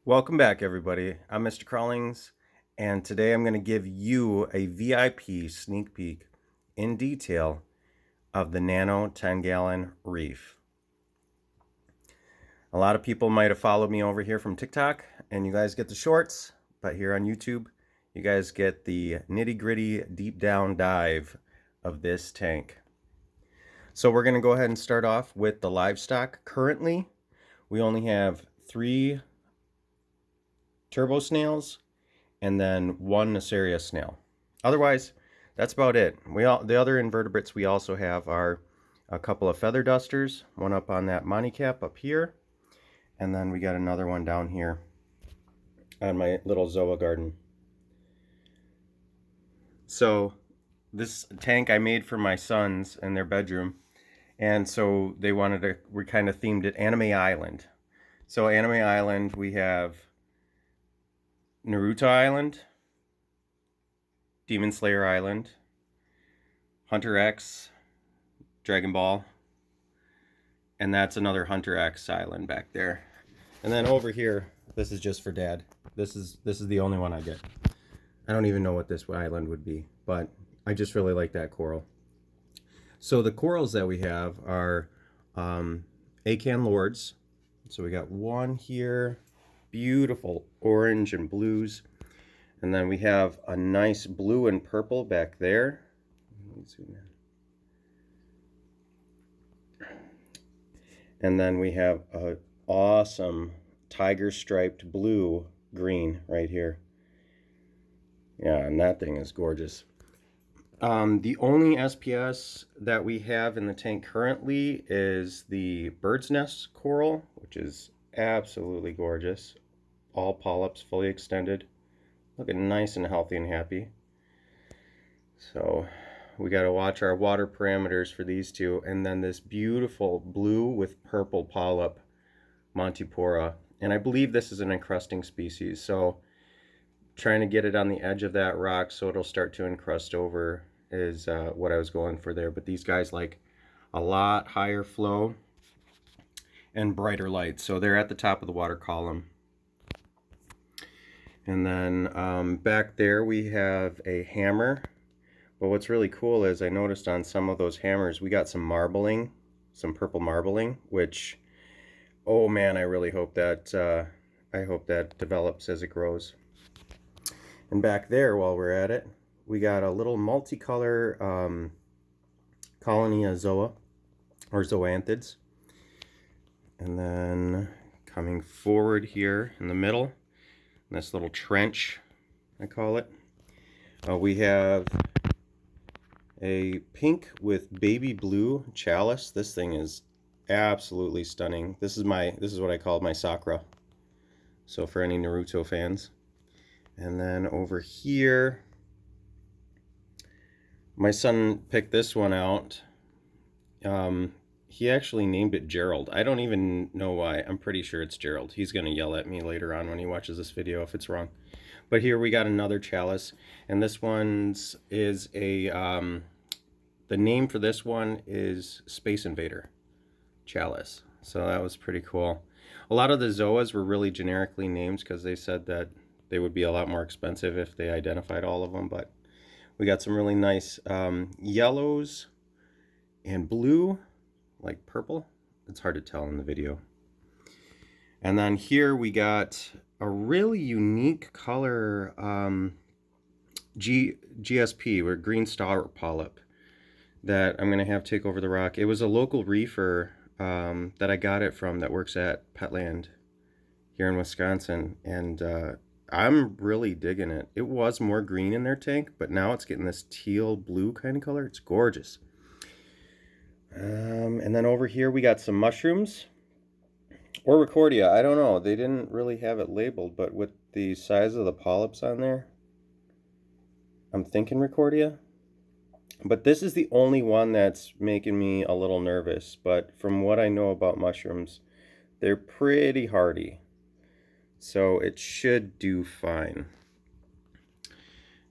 Welcome back, everybody. I'm Mr. Crawlings, and today I'm going to give you a VIP sneak peek in detail of the Nano 10-gallon Reef. A lot of people might have followed me over here from TikTok, and you guys get the shorts, but here on YouTube, you guys get the nitty-gritty, deep-down dive of this tank. So we're going to go ahead and start off with the livestock. Currently, we only have 3 turbo snails and then 1 Naceria snail. Otherwise, that's about it. The other invertebrates we also have are a couple of feather dusters, one up on that monty cap up here, and then we got another one down here on my little zoa garden. So this tank I made for my sons in their bedroom, and so we kind of themed it Anime Island. So Anime Island, we have Naruto Island, Demon Slayer Island, Hunter X, Dragon Ball, and that's another Hunter X Island back there. And then over here, this is just for Dad. This is the only one I get. I don't even know what this island would be, but I just really like that coral. So the corals that we have are Acan Lords. So we got one here, beautiful orange and blues. And then we have a nice blue and purple back there. Let me zoom in. And then we have a awesome tiger striped blue green right here. Yeah, and that thing is gorgeous. The only SPS that we have in the tank currently is the bird's nest coral, which is absolutely gorgeous. All polyps fully extended. Looking nice and healthy and happy. So we got to watch our water parameters for these two. And then this beautiful blue with purple polyp, Montipora. And I believe this is an encrusting species. So trying to get it on the edge of that rock so it'll start to encrust over is what I was going for there. But these guys like a lot higher flow and brighter light. So they're at the top of the water column. And then back there we have a hammer. But what's really cool is I noticed on some of those hammers we got some marbling, some purple marbling, which, oh man, I really hope that develops as it grows. And back there, while we're at it, we got a little multicolor colony of zoa, or zoanthids. And then coming forward here in the middle, this little trench, I call it, we have a pink with baby blue chalice. This thing is absolutely stunning. This is what I call my Sakura. So for any Naruto fans. And then over here, my son picked this one out. He actually named it Gerald. I don't even know why. I'm pretty sure it's Gerald. He's going to yell at me later on when he watches this video if it's wrong. But here we got another chalice. And this one's is a... the name for this one is Space Invader Chalice. So that was pretty cool. A lot of the zoas were really generically named because they said that they would be a lot more expensive if they identified all of them. But we got some really nice yellows and blue, like purple. It's hard to tell in the video. And then here we got a really unique color GSP, or green star polyp, that I'm going to have take over the rock. It was a local reefer that I got it from that works at Petland here in Wisconsin. And I'm really digging it. It was more green in their tank, but now it's getting this teal blue kind of color. It's gorgeous. And then over here we got some mushrooms. Or Recordia. I don't know. They didn't really have it labeled, but with the size of the polyps on there, I'm thinking Recordia. But this is the only one that's making me a little nervous. But from what I know about mushrooms, they're pretty hardy. So it should do fine.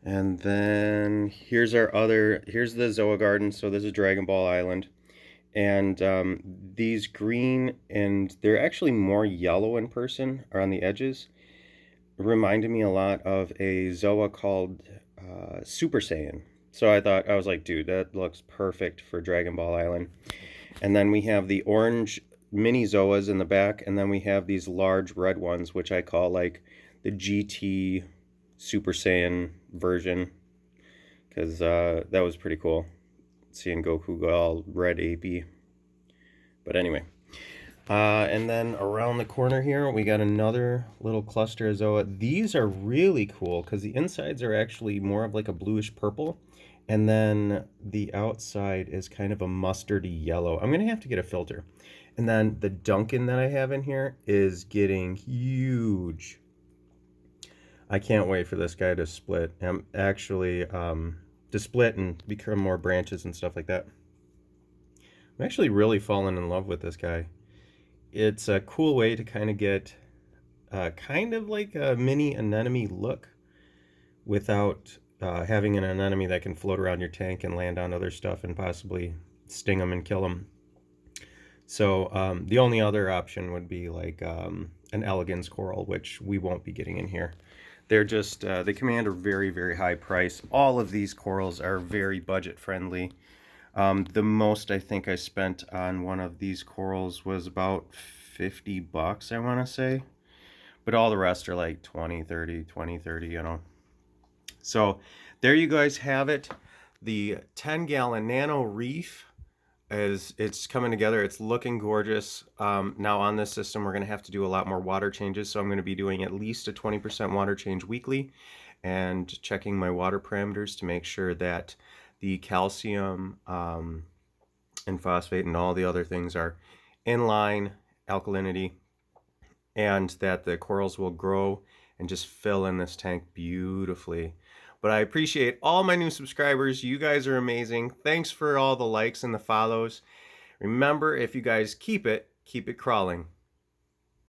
And then here's the Zoa Garden. So this is Dragon Ball Island. And these green, and they're actually more yellow in person, are on the edges. reminded me a lot of a Zoa called Super Saiyan. So I was like, dude, that looks perfect for Dragon Ball Island. And then we have the orange mini Zoas in the back, and then we have these large red ones, which I call like the GT Super Saiyan version, because that was pretty cool, seeing Goku go all red AP. But anyway, and then around the corner here, we got another little cluster of Zoa. These are really cool because the insides are actually more of like a bluish purple, and then the outside is kind of a mustardy yellow. I'm gonna have to get a filter. And then the Duncan that I have in here is getting huge. I can't wait for this guy to split. I'm actually to split and become more branches and stuff like that. I'm actually really falling in love with this guy. It's a cool way to kind of get kind of like a mini anemone look without having an anemone that can float around your tank and land on other stuff and possibly sting them and kill them. So the only other option would be like an elegance coral, which we won't be getting in here. They're just, they command a very, very high price. All of these corals are very budget friendly. The most I think I spent on one of these corals was about $50, I want to say. But all the rest are like 20, 30, 20, 30, you know. So there you guys have it. The 10-gallon Nano Reef. It's coming together. It's looking gorgeous. Now on this system, we're going to have to do a lot more water changes. So I'm going to be doing at least a 20% water change weekly and checking my water parameters to make sure that the calcium and phosphate and all the other things are in line, alkalinity, and that the corals will grow and just fill in this tank beautifully. But I appreciate all my new subscribers. You guys are amazing. Thanks for all the likes and the follows. Remember, if you guys keep it crawling.